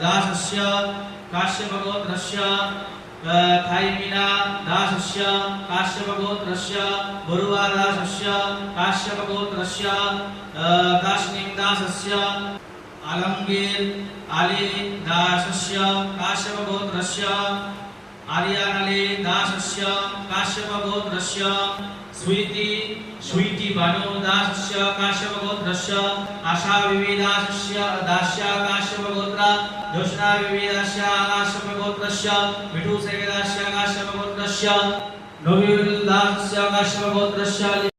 दासस्य काश्यपगोत्रस्य थाइमिना दासस्य काश्यपगोत्रस्य बरुवा दासस्य काश्यपगोत्रस्य दाशनिम दासस्य आलमगीर आली दासस्य काश्यपगोत्रस्य आर्यानले दासस्य काश्यपगोत्रस्य स्वीटी भानु दासस्य काश्यपगोत्रस्य आशा विविदासस्य दास्य काश्यपगोत्र जोष्णा विविदास्य काश्यपगोत्रस्य मिठू सेवेदास्य काश्यपगोत्रस्य नोविदासस्य काश्यपगोत्रस्य